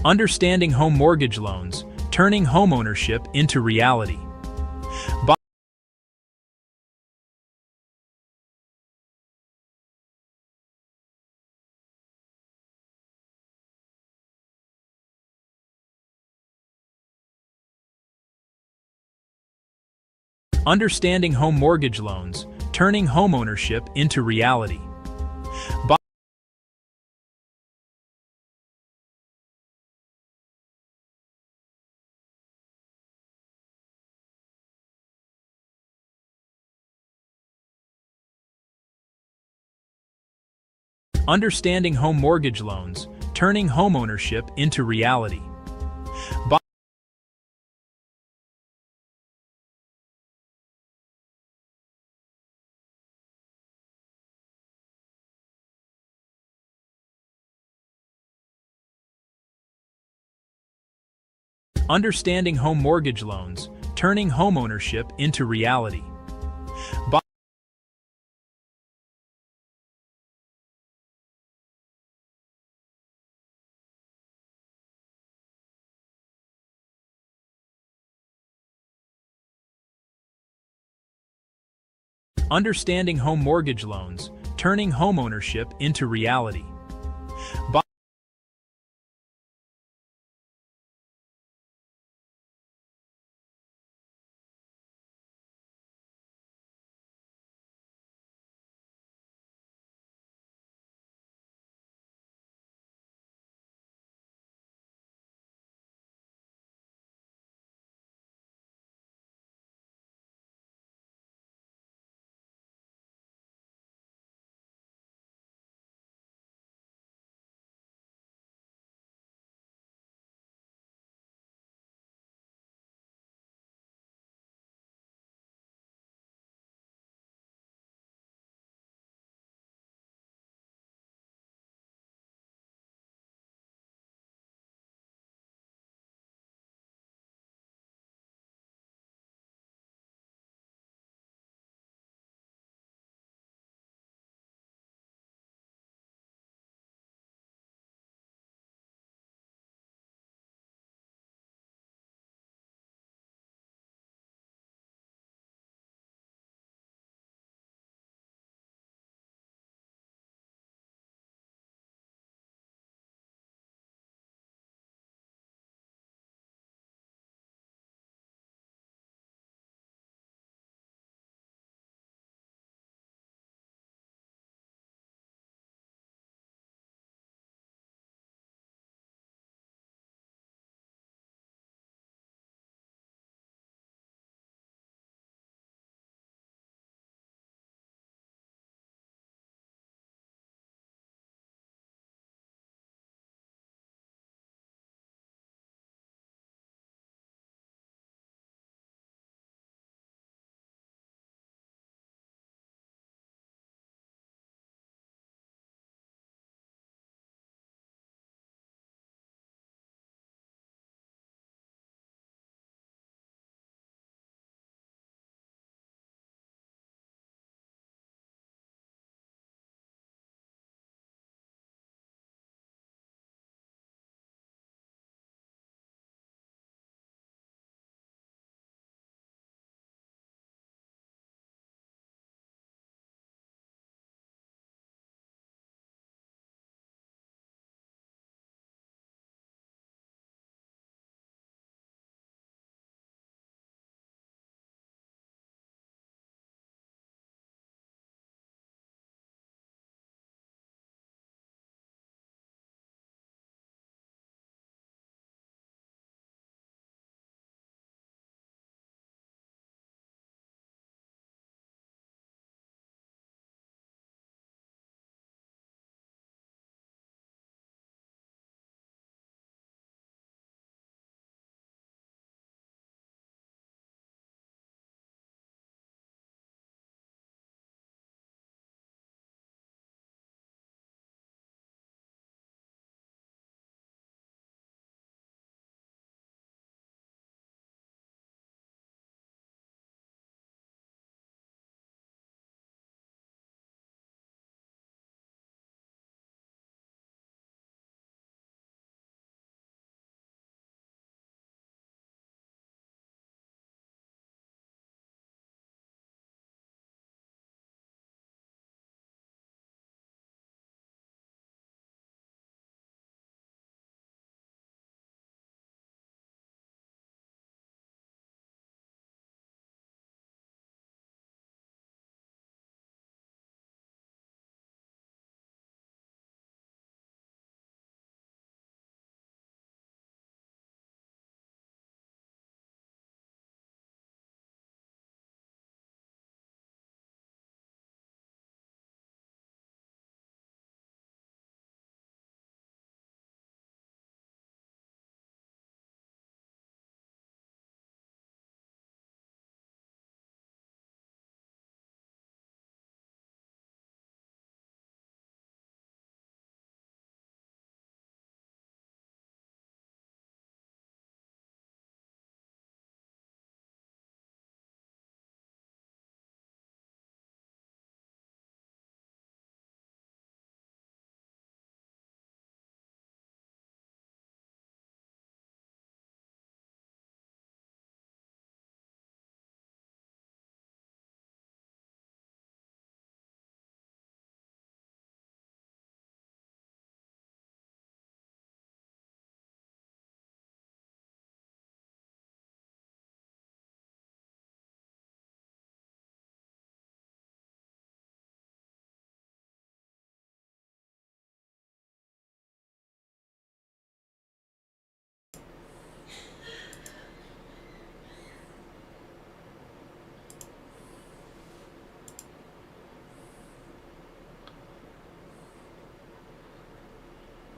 Understanding home mortgage loans, turning homeownership into reality. By Understanding home mortgage loans, turning homeownership into reality. By Understanding home mortgage loans, turning homeownership into reality. By Understanding home mortgage loans, turning homeownership into reality. By Understanding home mortgage loans, turning homeownership into reality. By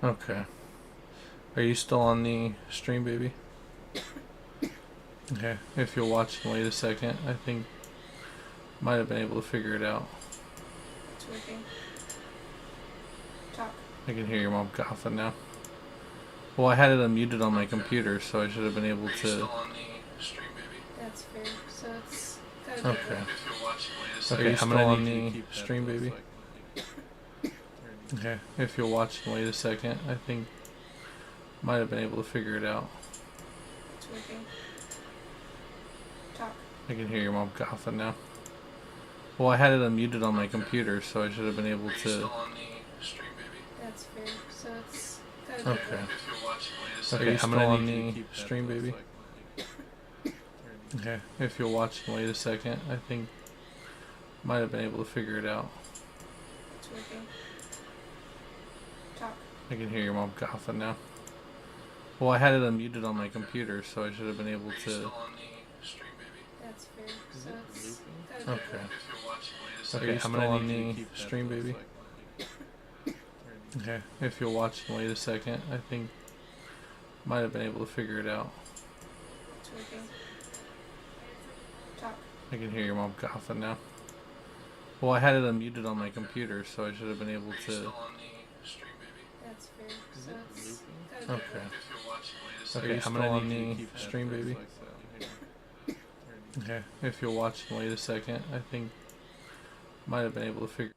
Okay. Are you still on the stream, baby? Okay. If you'll watch and wait a second, I think might have been able to figure it out. It's working. Talk. I can hear your mom coughing now. Well, I had it unmuted on my computer, so I should have been able to. Are you still on the stream, baby? That's fair. So it's gotta be Okay. good. If you'll watch and wait a second. Okay, I'm gonna on the stream, baby. Okay. If you'll watch and wait a second, I think might have been able to figure it out. It's working. Talk. I can hear your mom coughing now. Well, I had it unmuted on my computer, so I should have been able to. Are you still on the stream, baby? That's fair. So it's gotta be Okay. good. If you'll watch and wait a second. Okay, I'm gonna on the stream, baby. Okay. If you'll watch and wait a second, I think might have been able to figure it out. It's working. Talk. I can hear your mom coughing now. Well, I had it unmuted on my computer, so I should have been able to. Are you still on the stream, baby? That's fair. So it's gotta be Okay. good. If you'll watch and wait a second. Okay, I'm gonna on the stream, baby. Okay. If you'll watch and wait a second, I think might have been able to figure it out. It's working. Talk. I can hear your mom coughing now. Well, I had it unmuted on my computer, so I should have been able to. Are you still on the stream, baby? That's fair. So it's gotta be Okay. good. If you'll watch and wait a second. Okay, I'm gonna on the stream, baby. Okay. If you'll watch and wait a second, I think might have been able to figure.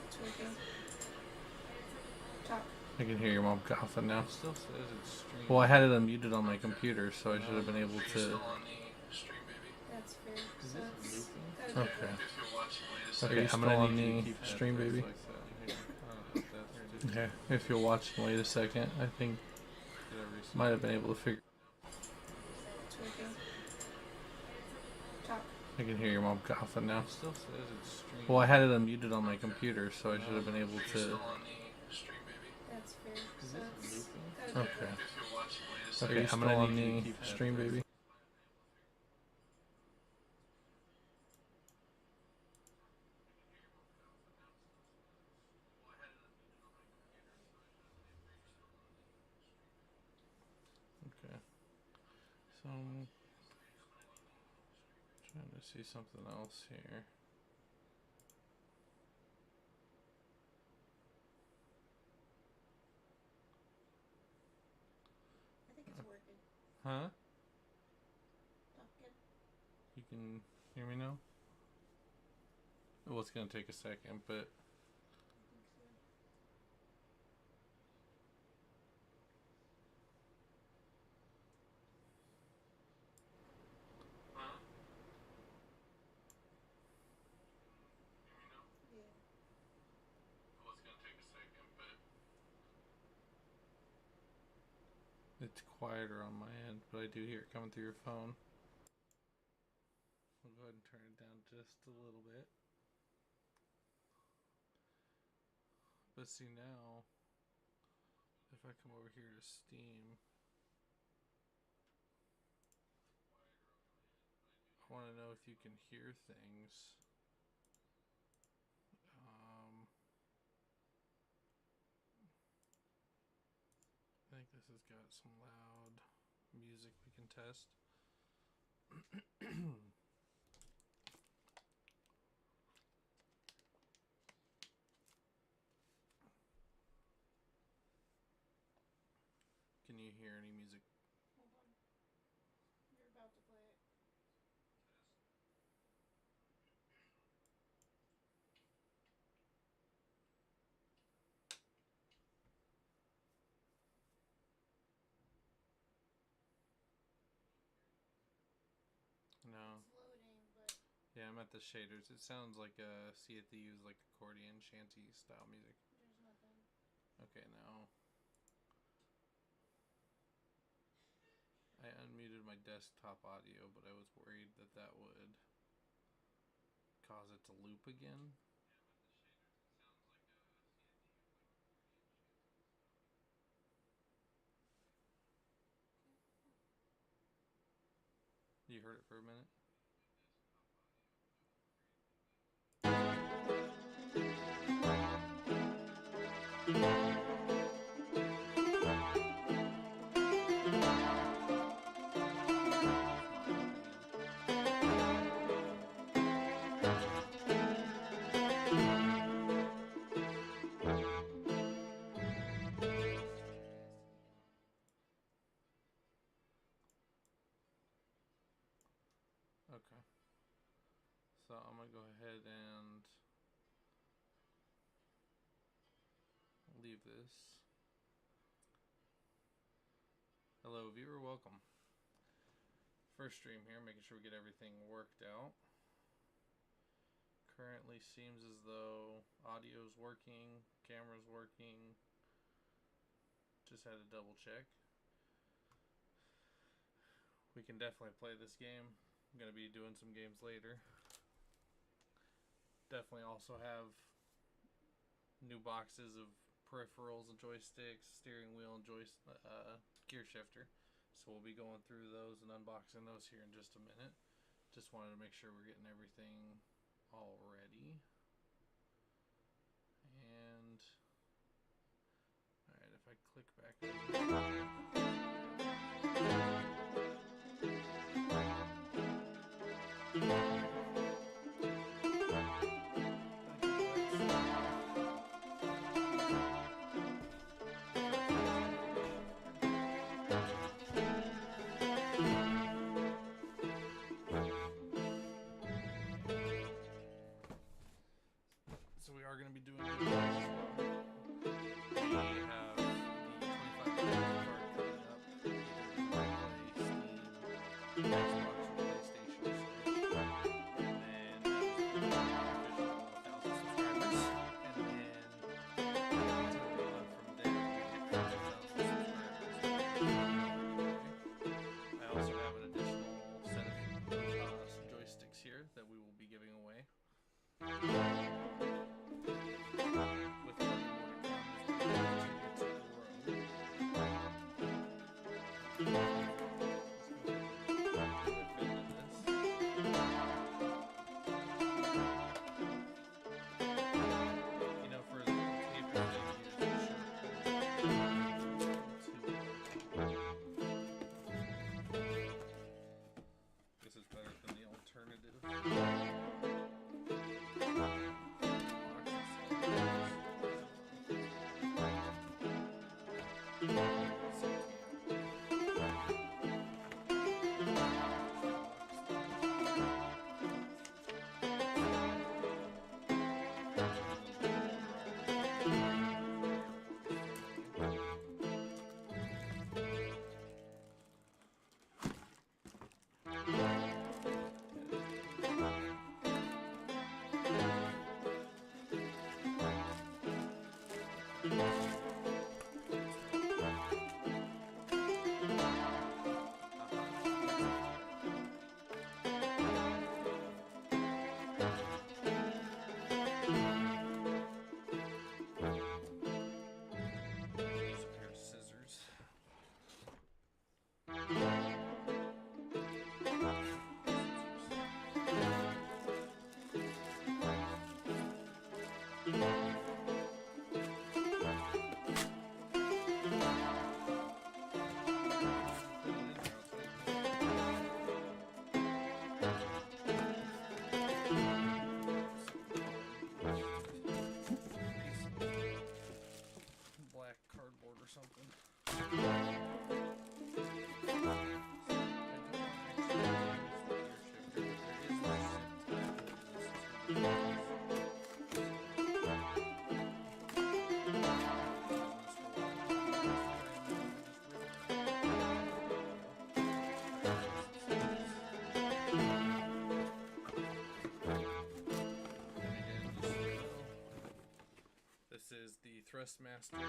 It's working. Talk. I can hear your mom coughing now. It still says it's stream. Well, I had it unmuted on my computer, so I should have been able to. Are you still on the stream, baby? That's fair. So it's gotta be Okay. good. If you'll watch and wait a second. Okay, I'm gonna on the stream, baby. Okay. If you'll watch and wait a second, I think might have been able to figure. It's working. Talk. I can hear your mom coughing now. It still says it's stream. Well, I had it unmuted on my computer, so I should have been able to. Are you still on the stream, baby? That's fair. So it's gotta be Okay. good. If you'll watch and wait a second. Okay, I'm gonna on the stream, baby. Okay. So I'm trying to see something else here. I think it's working. Huh? Talking. You can hear me now? Well, it's gonna take a second, but I think so. Yeah. well, it's gonna take a second, but it's quieter on my end, but I do hear it coming through your phone. We'll go ahead and turn it down just a little bit. But see now, if I come over here to Steam, I want to know if you can hear things. I think this has got some loud music we can test. Can you hear any music? Hold on. You're about to play it. No. It's loading, but Yeah, I'm at the shaders. It sounds like see if they use like accordion shanty style music. there's nothing. Okay, now I unmuted my desktop audio, but I was worried that that would cause it to loop again. You heard it for a minute? Okay. So I'm going to go ahead and leave this. Hello viewer, welcome. First stream here, making sure we get everything worked out. Currently seems as though audio's working, camera's working. Just had to double check. We can definitely play this game. I'm going to be doing some games later. Definitely also have new boxes of peripherals and joysticks, steering wheel and gear shifter. So we'll be going through those and unboxing those here in just a minute. Just wanted to make sure we're getting everything all ready. And alright, if I click back so we are going to be doing it as well. We have the $25 card coming up. Play Steam, Xbox, or PlayStation Switch. And then that was the official 1,000 subscribers. And then continuing on from there, we hit 5,000 subscribers. I also have an additional set of joysticks here that we will be giving away. With plenty more to come as we continue to grow. You know, for the tape that they use, this is better than the alternative. Use a pair of scissors. Black cardboard or something. I don't This is the Thrustmaster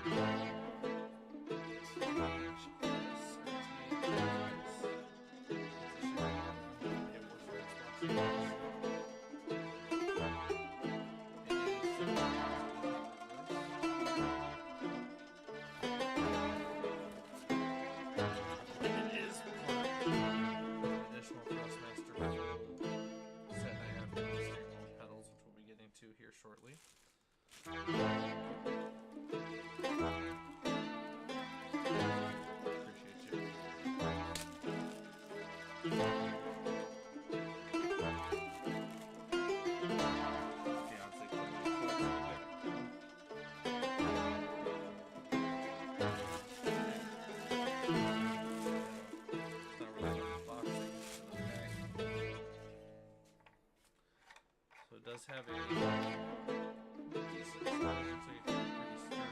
here shortly. Appreciate you. Fiance couldn't wait for us to get back. It's not really unboxing, it's in the bag. does have a decent size. Looks like it's pretty sturdy.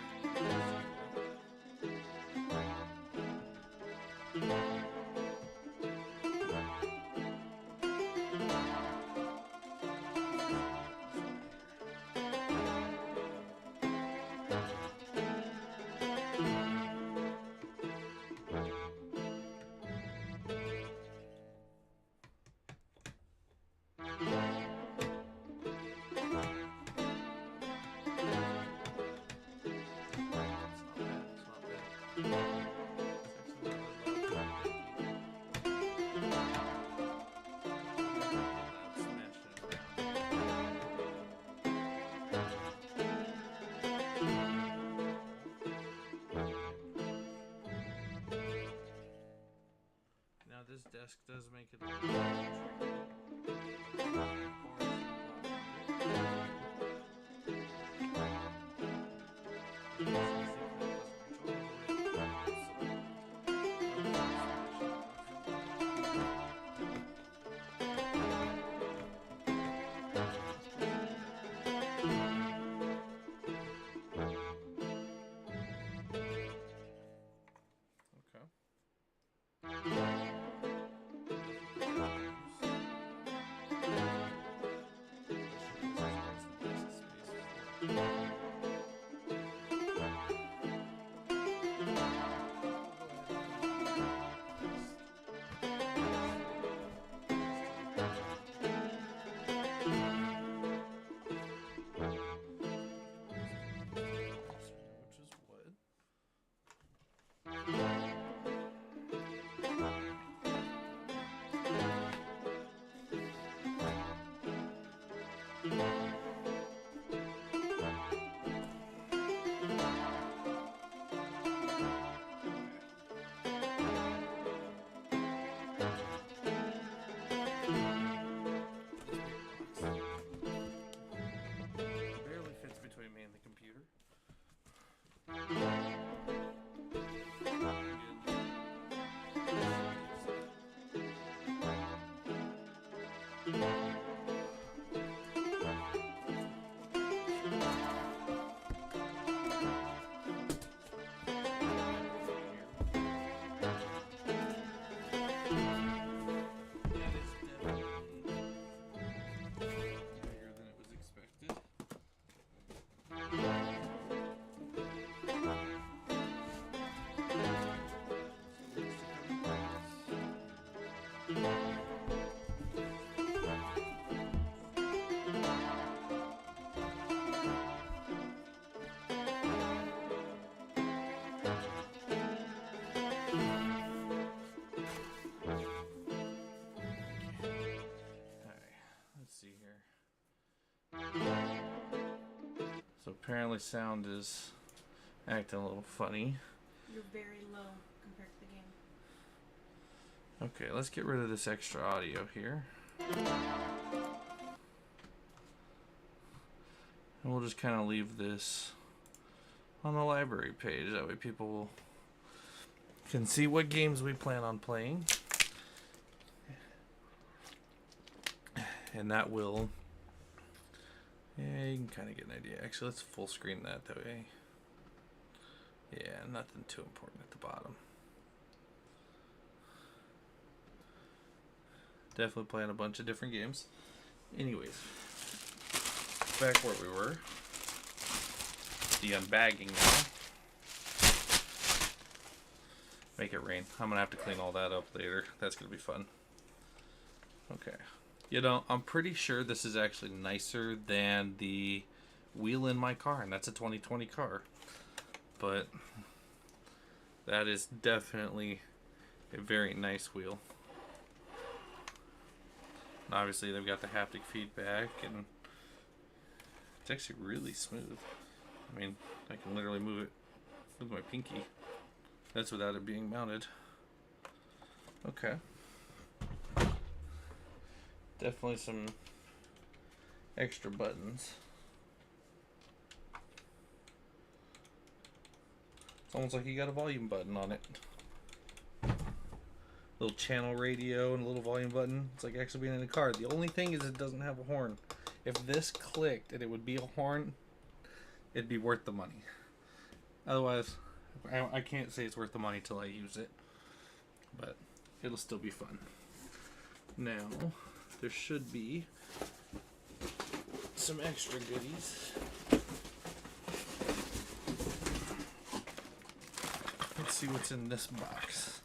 Now this desk does make it a little tricky. So apparently sound is acting a little funny. You're very low compared to the game. Okay, let's get rid of this extra audio here. And we'll just kind of leave this on the library page. That way people can see what games we plan on playing. And that will... yeah, you can kind of get an idea. Actually, let's full screen that way. Yeah, nothing too important at the bottom. Definitely playing a bunch of different games. Anyways, back where we were. The unbagging now. Make it rain. I'm going to have to clean all that up later. That's going to be fun. Okay. You know, I'm pretty sure this is actually nicer than the wheel in my car, and that's a 2020 car. But that is definitely a very nice wheel. And obviously, they've got the haptic feedback, and it's actually really smooth. I mean, I can literally move it with my pinky. That's without it being mounted. Okay. Definitely some extra buttons. It's almost like you got a volume button on it. little channel radio and a little volume button. It's like actually being in a car. The only thing is it doesn't have a horn. If this clicked and it would be a horn, it'd be worth the money. Otherwise, I can't say it's worth the money till I use it. But it'll still be fun. Now, there should be some extra goodies. Let's see what's in this box.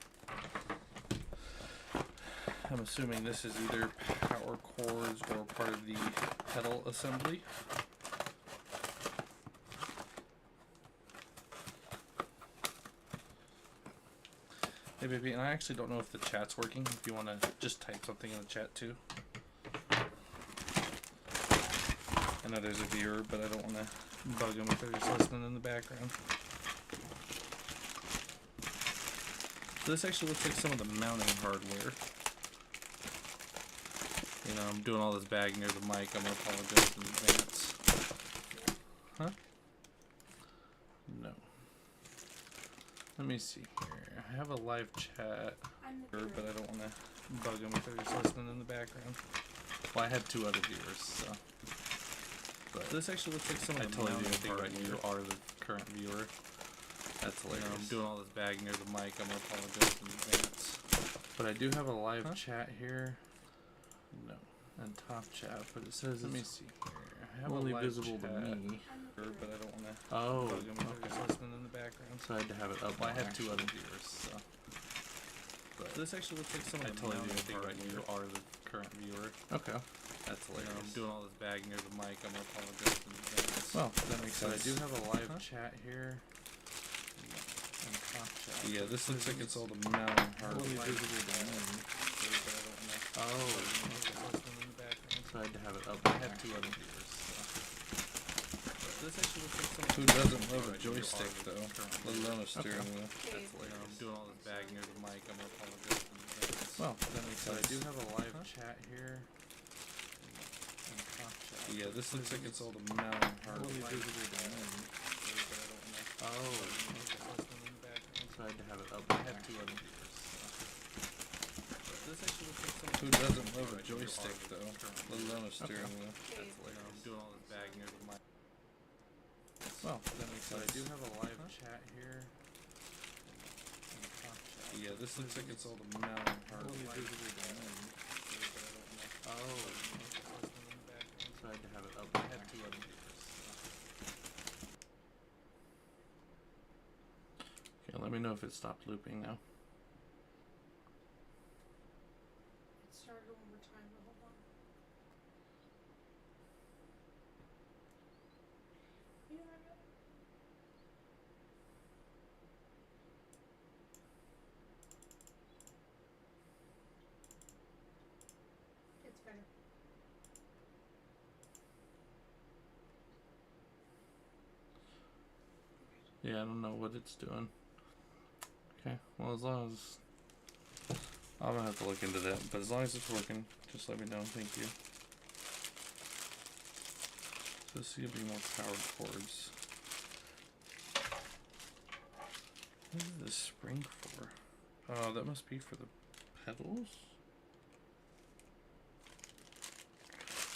I'm assuming this is either power cords or part of the pedal assembly. Hey baby, and I actually don't know if the chat's working. If you want to just type something in the chat too. I know there's a viewer, but I don't want to bug them if they're just listening in the background. So this actually looks like some of the mounting hardware. You know, I'm doing all this bag near the mic. I'm going to apologize in advance. Huh? No. Let me see here. I have a live chat, but I don't want to bug them if they're just listening in the background. Well, I had 2 other viewers, so. But this actually looks like some of the mounting hardware. You are the current viewer. That's hilarious. You know, I'm doing all this bag near the mic. I'm going to apologize in advance. But I do have a live chat here. No. And top chat, but it says, let me see here. I have only visible to me, but I don't want to bug them if they're just listening in the background. So I had to have it up. Well, I had 2 other viewers, so. But this actually looks like some of the mounting hardware. You are the current viewer. Okay. That's hilarious. You know, I'm doing all this bag near the mic. I'm going to apologize in advance. Well, that makes sense. I do have a live chat here. And top chat. Yeah, this looks like it's all the mounting hardware. Only visible to me. So I had to have it up. I had 2 other viewers, so. This actually looks like some. Who doesn't love a joystick though? Let alone a steering wheel. That's hilarious. I'm doing all this bag near the mic. I'm gonna apologize in advance. Well, that makes sense. I do have a live chat here. And top chat. Yeah, this looks like it's all the mounting hardware. Only visible to me. So I had to have it up. I had 2 other viewers. Who doesn't love a joystick though? Let alone a steering wheel. That's hilarious. I'm doing all this bag near the mic. Well, that makes sense. I do have a live chat here. Yeah, this looks like it's all the mounting hardware. Only visible to me. So I had to have it up. I had 2 other viewers. Okay, let me know if it stopped looping now. One more time, but hold on. Yeah, I got it. It's better. Yeah, I don't know what it's doing. Okay, well, as long as I'm gonna have to look into that, but as long as it's working, just let me know. Thank you. So this is gonna be more powered cords. What is this spring for? Oh, that must be for the pedals?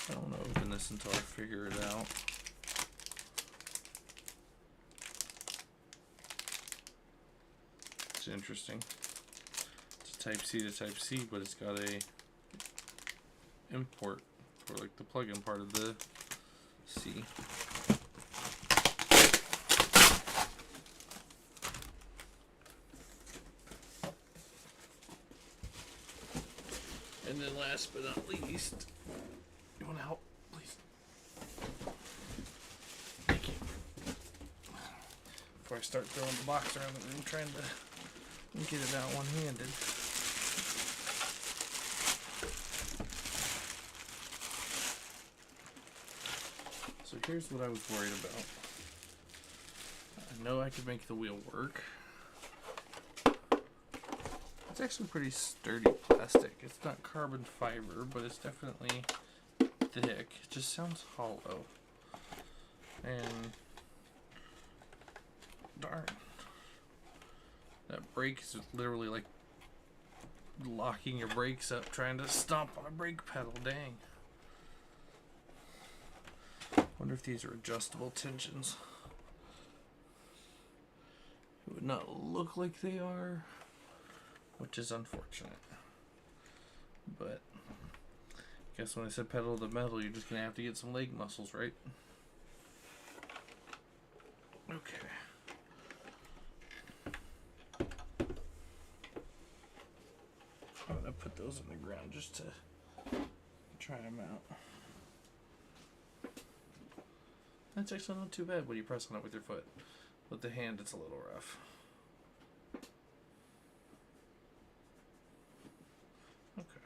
I don't want to open this until I figure it out. It's interesting. Type C to Type C, but it's got a import for like the plug-in part of the C. And then last but not least, you want to help, please? Thank you. Before I start throwing the box around the room trying to get it out one-handed. So here's what I was worried about. I know I could make the wheel work. It's actually pretty sturdy plastic. It's not carbon fiber, but it's definitely thick. It just sounds hollow. And darn. That brake is literally like locking your brakes up trying to stomp on a brake pedal. Dang. Wonder if these are adjustable tensions. It would not look like they are, which is unfortunate. But I guess when I said pedal to metal, you're just gonna have to get some leg muscles, right? Okay. I'm gonna put those on the ground just to try them out. That's actually not too bad when you press on it with your foot. With the hand, it's a little rough. Okay.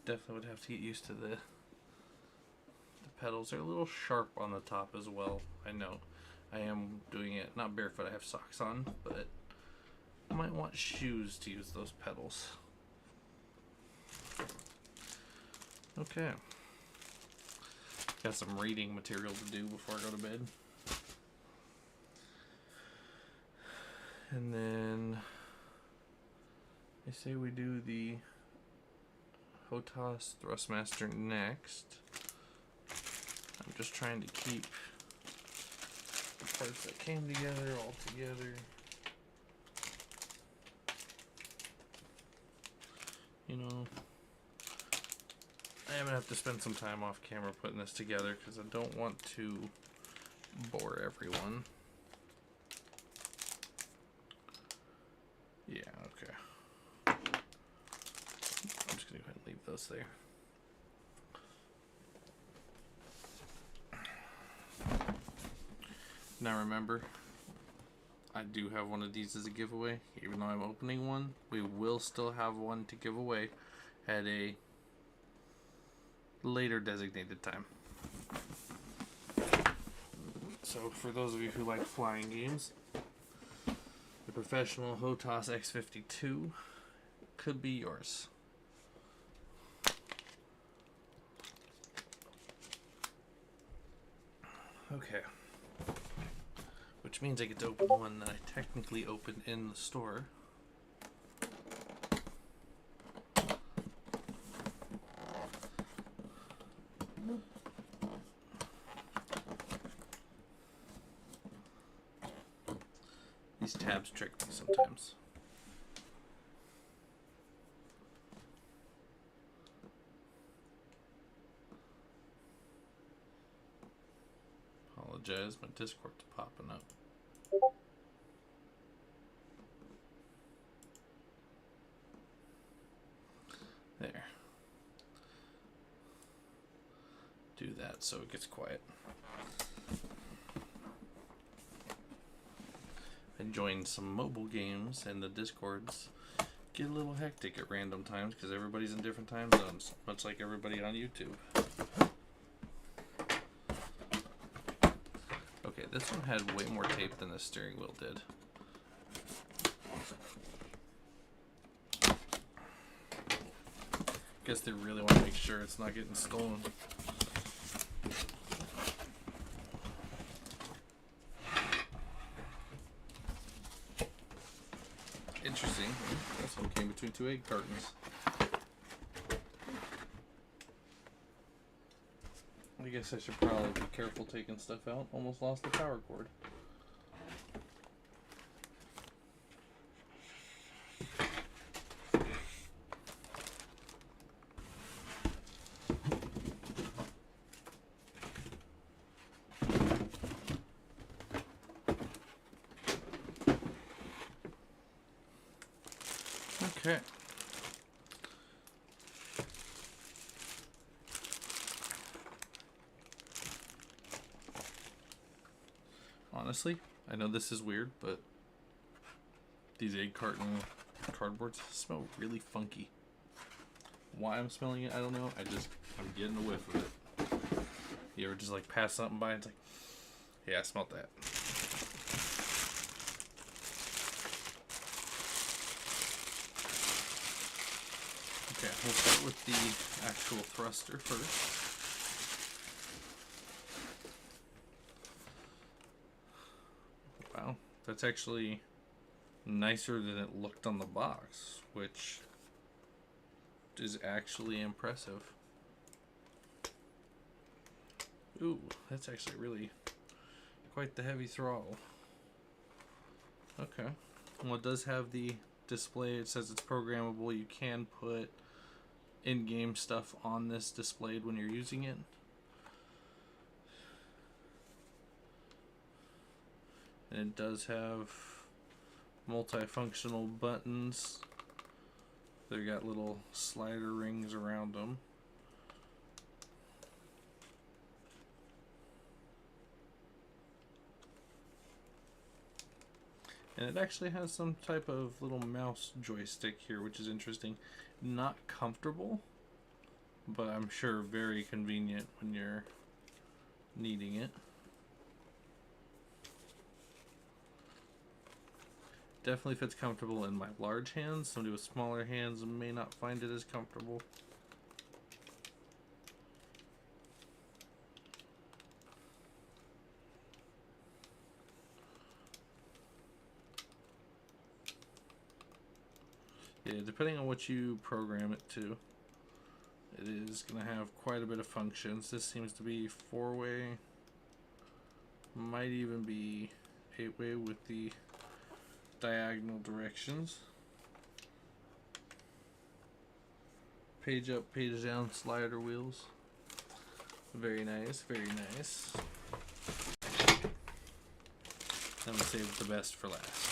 Definitely would have to get used to the pedals. They're a little sharp on the top as well. I know. I am doing it not barefoot. I have socks on, but I might want shoes to use those pedals. Okay. Got some reading material to do before I go to bed. And then I say we do the HOTAS Thrustmaster next. I'm just trying to keep the parts that came together all together. You know, I am gonna have to spend some time off camera putting this together because I don't want to bore everyone. Yeah, okay. I'm just gonna go ahead and leave those there. Now remember, I do have one of these as a giveaway. Even though I'm opening one, we will still have one to give away at a later designated time. So for those of you who like flying games, the professional HOTAS X52 could be yours. Okay. Which means I get to open one that I technically opened in the store. These tabs trick me sometimes. Apologize, my Discord's popping up. There. Do that so it gets quiet. I joined some mobile games and the Discords get a little hectic at random times because everybody's in different time zones, much like everybody on YouTube. Okay, this one had way more tape than the steering wheel did. Guess they really want to make sure it's not getting stolen. Interesting. This one came between two egg cartons. I guess I should probably be careful taking stuff out. Almost lost the power cord. Okay. Honestly, I know this is weird, but these egg carton cardboards smell really funky. Why I'm smelling it, I don't know. I'm getting a whiff of it. You ever just like pass something by and it's like, yeah, I smelled that. Okay, we'll start with the actual thruster first. Wow, that's actually nicer than it looked on the box, which is actually impressive. Ooh, that's actually really quite the heavy throttle. Okay. Well, it does have the display. It says it's programmable. You can put in-game stuff on this displayed when you're using it. And it does have multifunctional buttons. They've got little slider rings around them. And it actually has some type of little mouse joystick here, which is interesting. Not comfortable, but I'm sure very convenient when you're needing it. Definitely fits comfortable in my large hands. Somebody with smaller hands may not find it as comfortable. Yeah, depending on what you program it to, it is going to have quite a bit of functions. This seems to be 4-way, might even be 8-way with the diagonal directions. Page up, page down slider wheels. Very nice, very nice. I'm gonna save the best for last.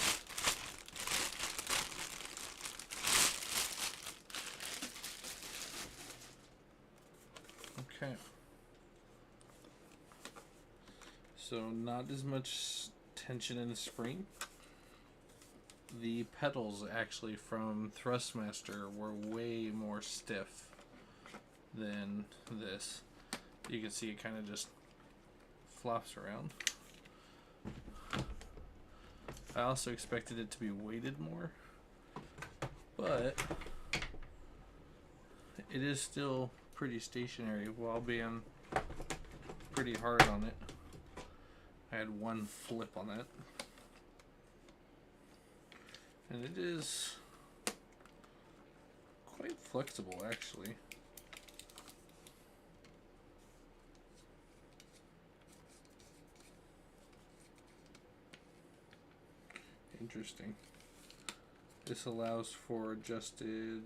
Okay. So not as much tension in the spring. The pedals actually from Thrustmaster were way more stiff than this. You can see it kind of just flops around. I also expected it to be weighted more, but it is still pretty stationary while being pretty hard on it. I had one flip on that. And it is quite flexible, actually. Interesting. This allows for adjusted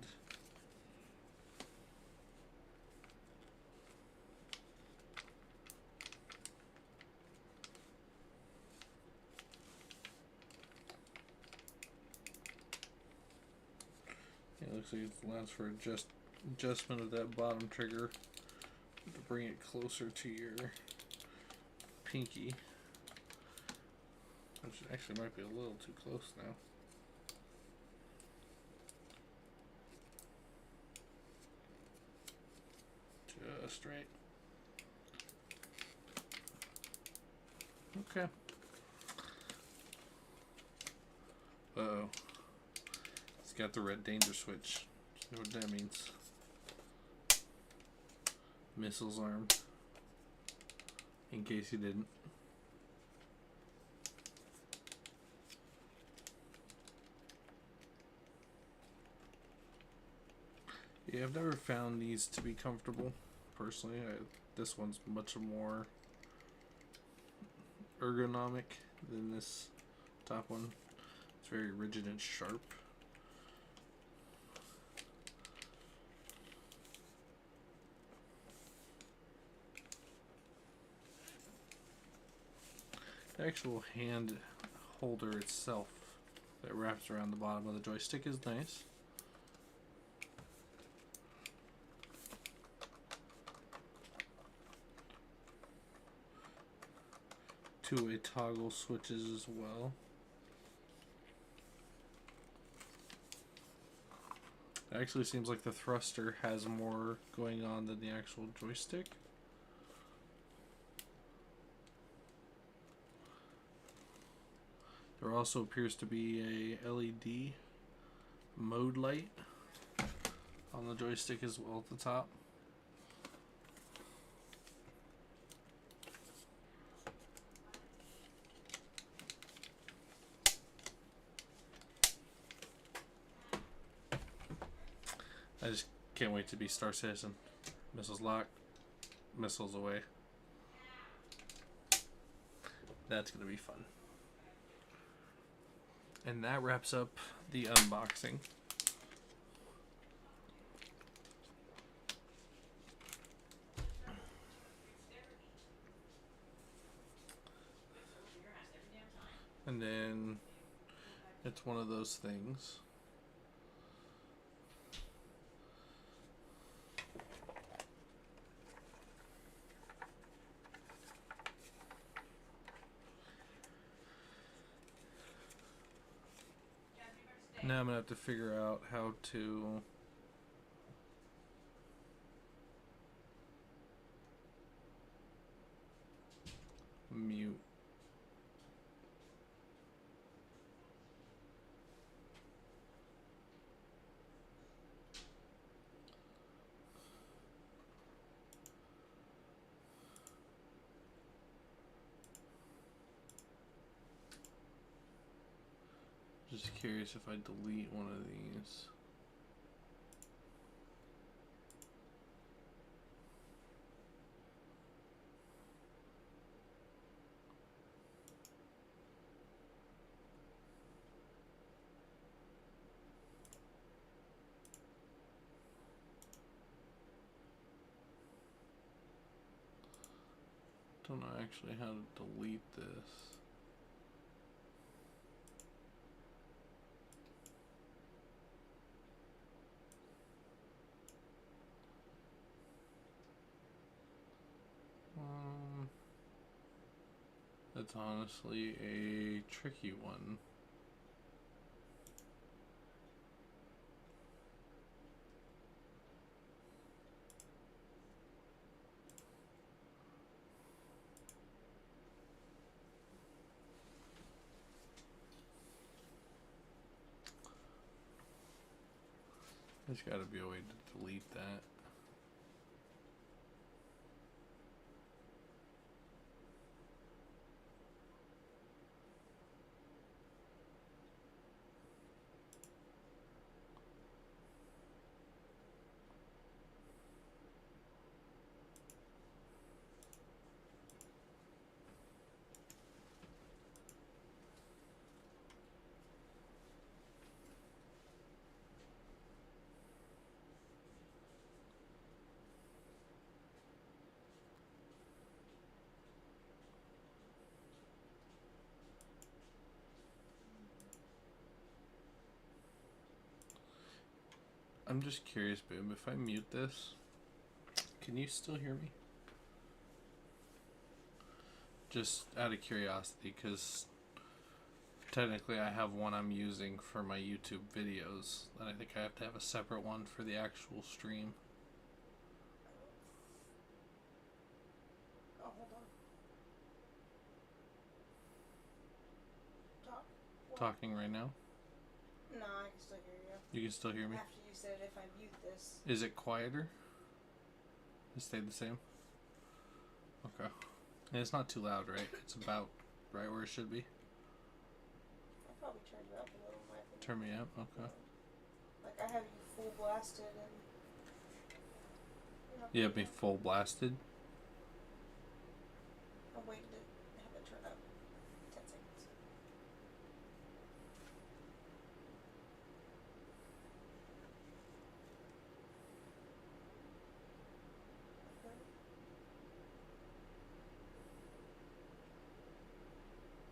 it looks like it allows for adjustment of that bottom trigger to bring it closer to your pinky. Which actually might be a little too close now. Just right. Okay. Uh-oh. It's got the red danger switch. You know what that means. Missiles armed. In case you didn't. Yeah, I've never found these to be comfortable, personally. This one's much more ergonomic than this top one. It's very rigid and sharp. The actual hand holder itself that wraps around the bottom of the joystick is nice. Two-way toggle switches as well. It actually seems like the thruster has more going on than the actual joystick. There also appears to be a LED mode light on the joystick as well at the top. I just Can't wait to be Star Citizen. Missiles locked. Missiles away. That's going to be fun. And that wraps up the unboxing. And then it's one of those things. Now I'm going to have to figure out how to mute. Just curious if I delete one of these. Don't know actually how to delete this. That's honestly a tricky one. There's got to be a way to delete that. I'm just curious, babe, if I mute this, can you still hear me? Just out of curiosity, because technically I have one I'm using for my YouTube videos, and I think I have to have a separate one for the actual stream. Oh, hold on. Talk. What? Talking right now? No, I can still hear you. You can still hear me? After you said if I mute this. Is it quieter? It stayed the same? Okay. And it's not too loud, right? It's about right where it should be. I probably turned it up a little, in my opinion. Turn me up? Okay. Like I have you full blasted and. You have me full blasted? I waited to have it turn up 10 seconds.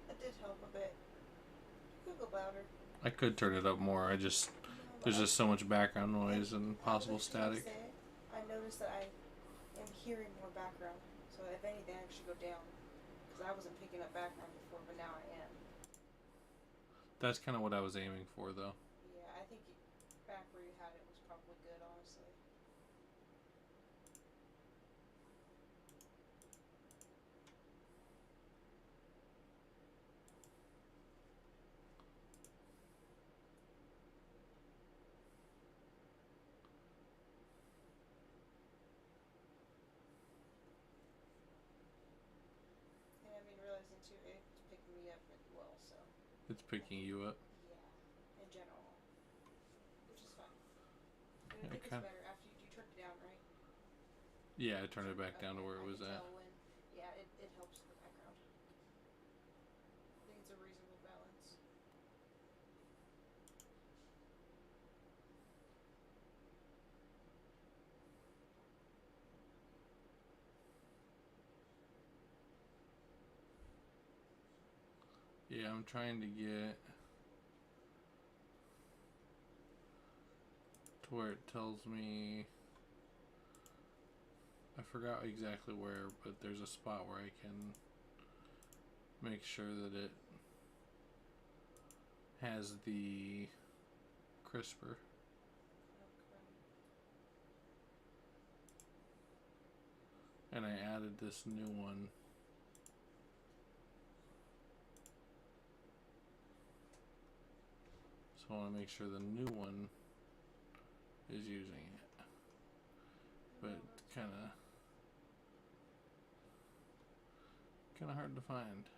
It did help a bit. You could go louder. I could turn it up more. There's just so much background noise and possible static. I noticed that I am hearing more background. So if anything, I should go down. Because I wasn't picking up background before, but now I am. That's kind of what I was aiming for, though. Yeah, I think back where you had it was probably good, honestly. And I mean, realizing too, it's picking me up as well, so. It's picking you up. Yeah, in general. Which is fine. But I Yeah, think it's better after you Yeah, I turned it back down to where it was at. Yeah, it helps the background. I think it's a reasonable balance. Yeah, I'm trying to get to where it tells me, I forgot exactly where, but there's a spot where I can make sure that it has the crisper. Okay. And I added this new one. So I want to make sure the new one is using it. But kind of hard to find.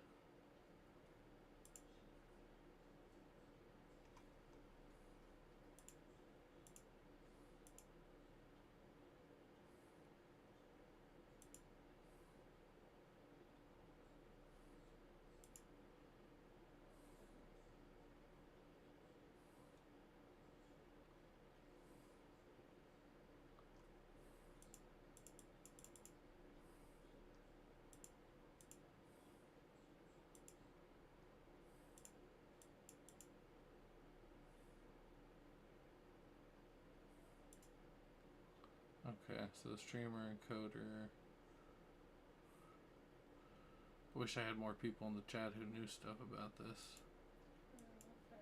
Okay, so the streamer encoder. I wish I had more people in the chat who knew stuff about this. Fair.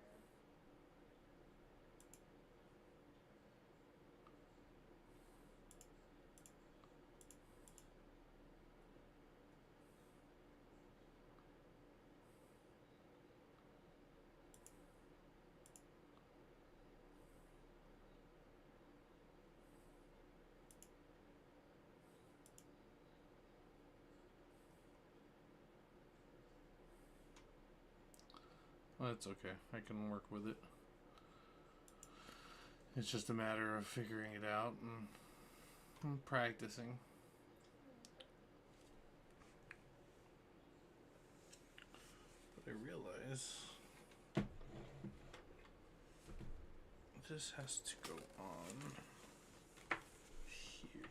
Well, that's okay. I can work with it. It's just a matter of figuring it out and practicing. But I realize this has to go on here.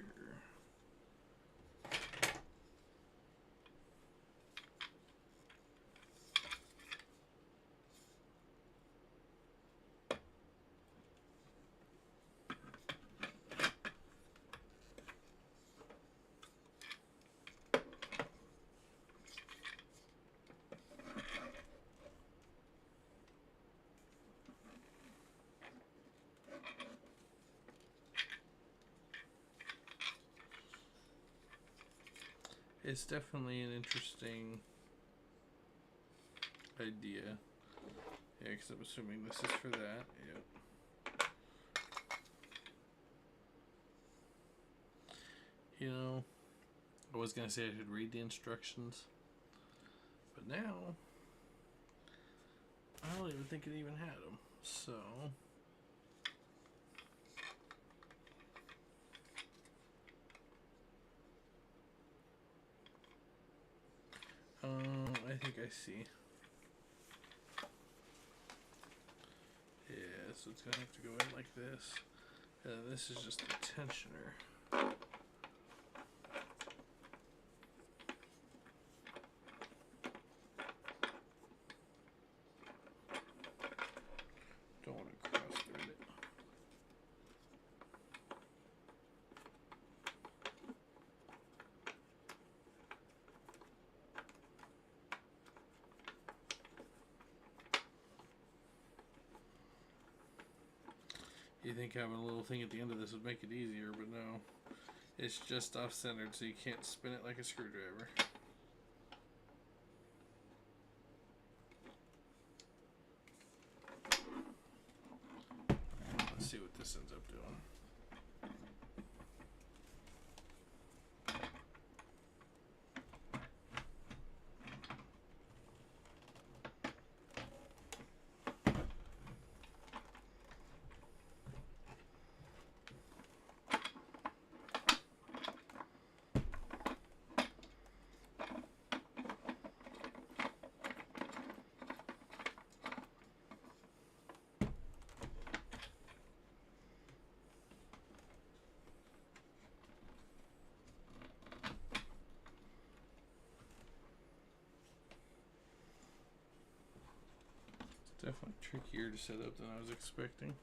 It's definitely an interesting idea. Yeah, because I'm assuming this is for that. Yep. You know, I was going to say I should read the instructions, but now I don't even think it even had them. So I think I see. Yeah, so it's gonna have to go in like this. And this is just the tensioner. Don't want to cross thread it. You think having a little thing at the end of this would make it easier, but no. It's just off-centered, so you can't spin it like a screwdriver. Let's see what this ends up doing. Definitely trickier to set up than I was expecting.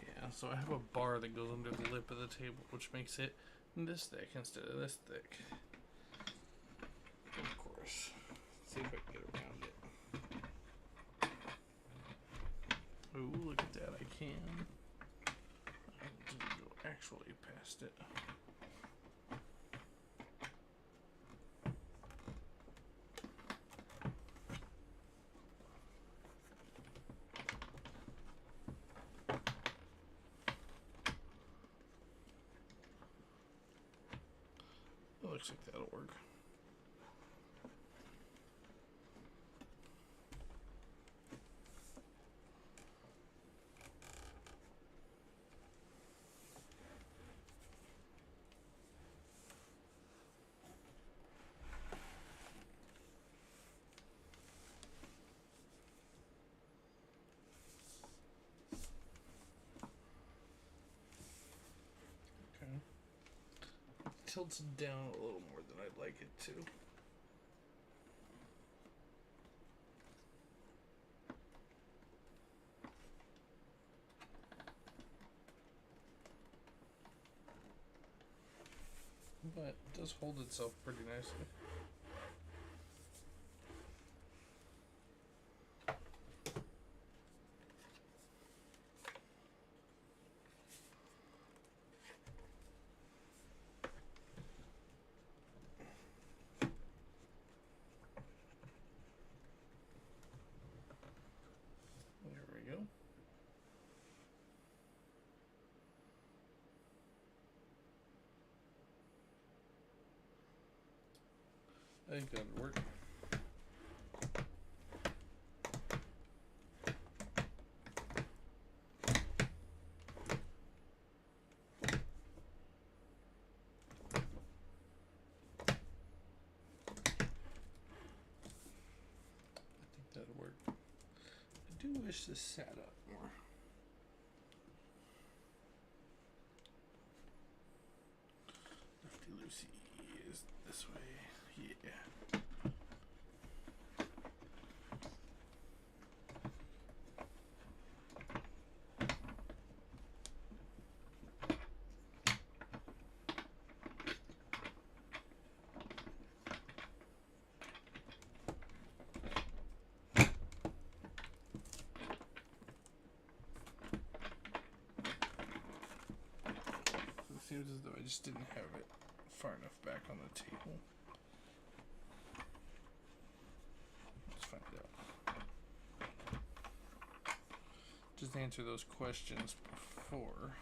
Yeah, so I have a bar that goes under the lip of the table, which makes it this thick instead of this thick. Of course. Let's see if I can get around it. Oh, look at that, I can. I didn't go actually past it. It looks like that'll work. Okay. Tilts down a little more than I'd like it to. But it does hold itself pretty nicely. There we go. I think that'd work. That'd work. I do wish this sat up more. Lefty loosey is this way. Yeah. It seems as though I just didn't have it far enough back on the table. Let's find out. Just answer those questions before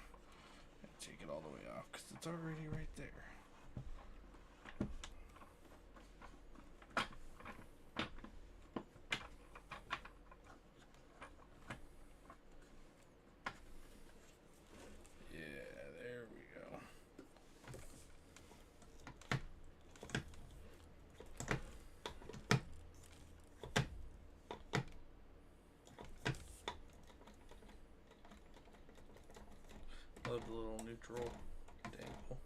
I take it all the way off, because it's already right there. Love the little neutral dangle.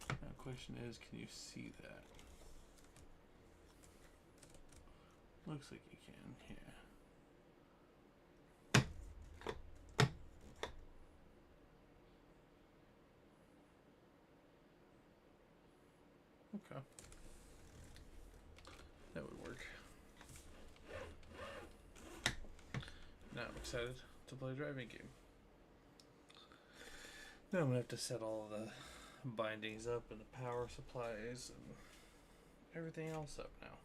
Now the question is, can you see that? Looks like you can, yeah. Okay. That would work. Now I'm excited to play a driving game. Now I'm gonna have to set all the bindings up and the power supplies and everything else up now.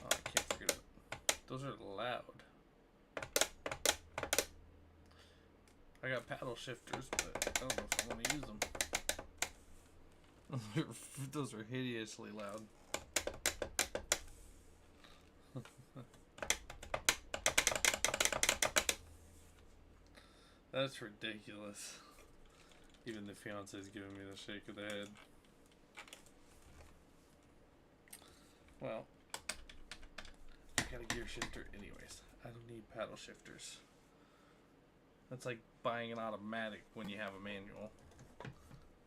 Oh, I can't figure it out. Those are loud. I got paddle shifters, but I don't know if I want to use them. Those are hideously loud. That's ridiculous. Even the fiance is giving me the shake of the head. Well, I got a gear shifter anyways. I don't need paddle shifters. That's like buying an automatic when you have a manual.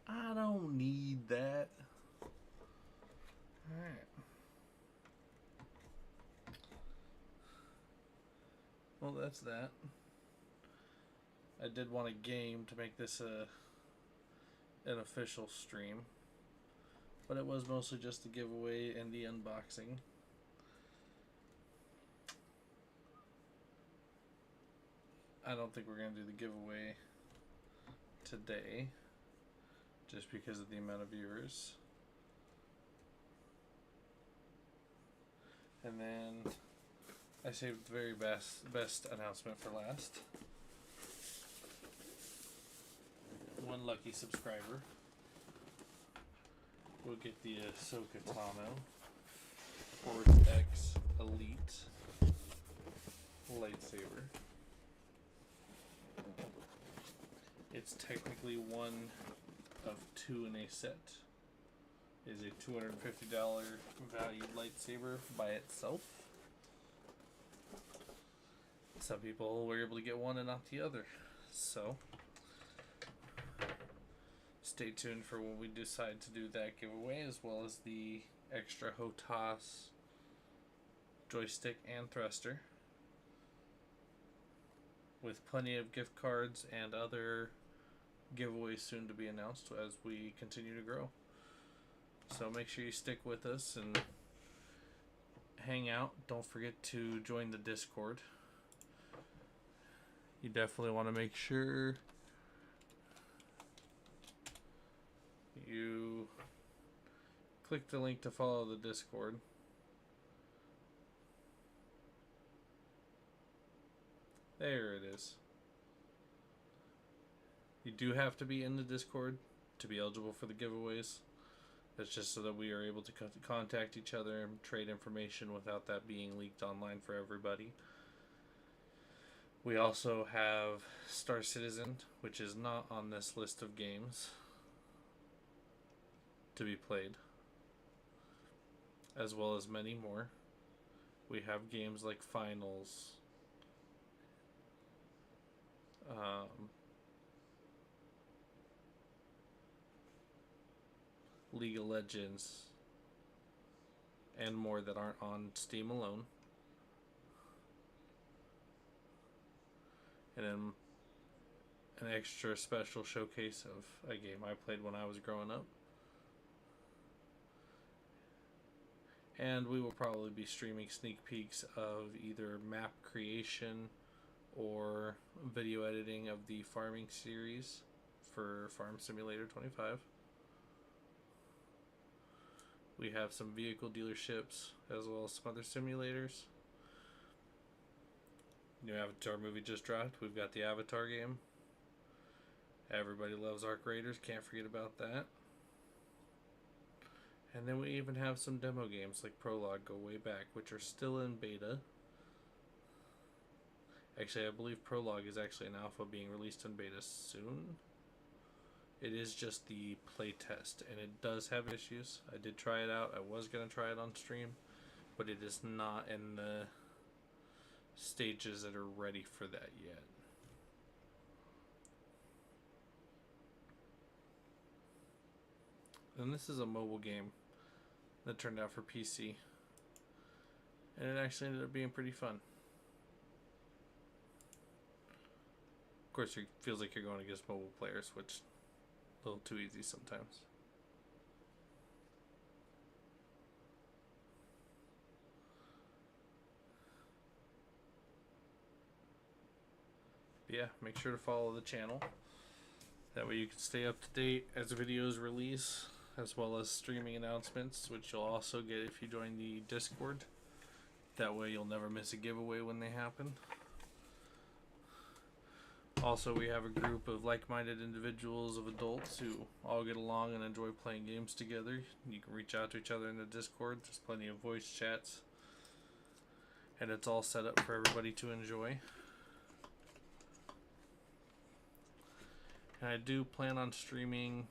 I don't need that. Alright. Well, that's that. I did want a game to make this an official stream, but it was mostly just the giveaway and the unboxing. I don't think we're going to do the giveaway today, just because of the amount of viewers. And then I saved the very best announcement for last. One lucky subscriber will get the Ahsoka Tano Force X Elite lightsaber. It's technically one of two in a set. It is a $250 valued lightsaber by itself. Some people were able to get one and not the other. So stay tuned for when we decide to do that giveaway, as well as the extra HOTAS joystick and thruster, with plenty of gift cards and other giveaways soon to be announced as we continue to grow. So make sure you stick with us and hang out. Don't forget to join the Discord. You definitely want to make sure you click the link to follow the Discord. There it is. You do have to be in the Discord to be eligible for the giveaways. That's just so that we are able to contact each other and trade information without that being leaked online for everybody. We also have Star Citizen, which is not on this list of games to be played, as well as many more. We have games like Finals, League of Legends, and more that aren't on Steam alone. And then an extra special showcase of a game I played when I was growing up. And we will probably be streaming sneak peeks of either map creation or video editing of the farming series for Farm Simulator 25. We have some vehicle dealerships as well as some other simulators. New Avatar movie just dropped. We've got the Avatar game. Everybody loves Arc Raiders. Can't forget about that. And then we even have some demo games like Prologue go way back, which are still in beta. Actually, I believe Prologue is actually an alpha being released in beta soon. It is just the play test, and it does have issues. I did try it out. I was going to try it on stream, but it is not in the stages that are ready for that yet. And this is a mobile game that turned out for PC, and it actually ended up being pretty fun. Of course, it feels like you're going against mobile players, which is a little too easy sometimes. But yeah, make sure to follow the channel. That way you can stay up to date as videos release, as well as streaming announcements, which you'll also get if you join the Discord. That way you'll never miss a giveaway when they happen. Also, we have a group of like-minded individuals, of adults who all get along and enjoy playing games together. You can reach out to each other in the Discord. There's plenty of voice chats, and it's all set up for everybody to enjoy. And I do plan on streaming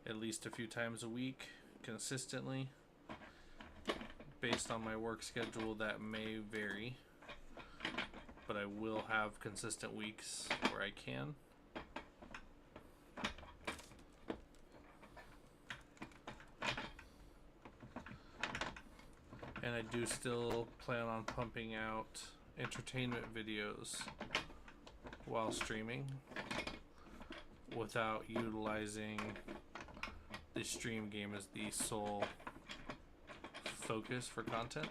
at least a few times a week consistently. based on my work schedule, that may vary, but I will have consistent weeks where I can. And I do still plan on pumping out entertainment videos while streaming without utilizing the stream game as the sole focus for content.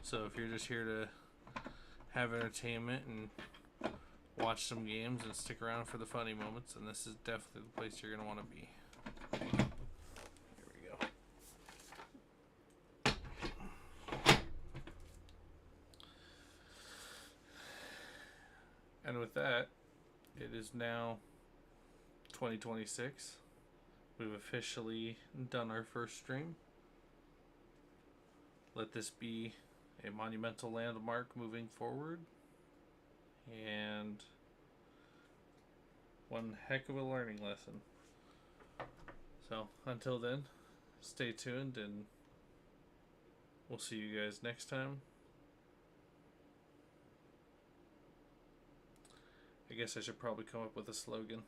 So if you're just here to have entertainment and watch some games and stick around for the funny moments, then this is definitely the place you're going to want to be. Here we go. And with that, it is now 2026. We've officially done our first stream. Let this be a monumental landmark moving forward. And one heck of a learning lesson. So, until then, stay tuned and we'll see you guys next time. I guess I should probably come up with a slogan.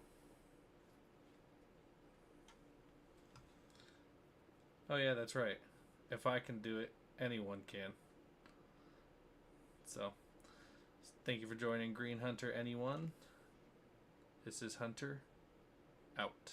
Oh yeah, that's right. If I can do it, anyone can. So, thank you for joining Green Hunter Anyone. This is Hunter, out.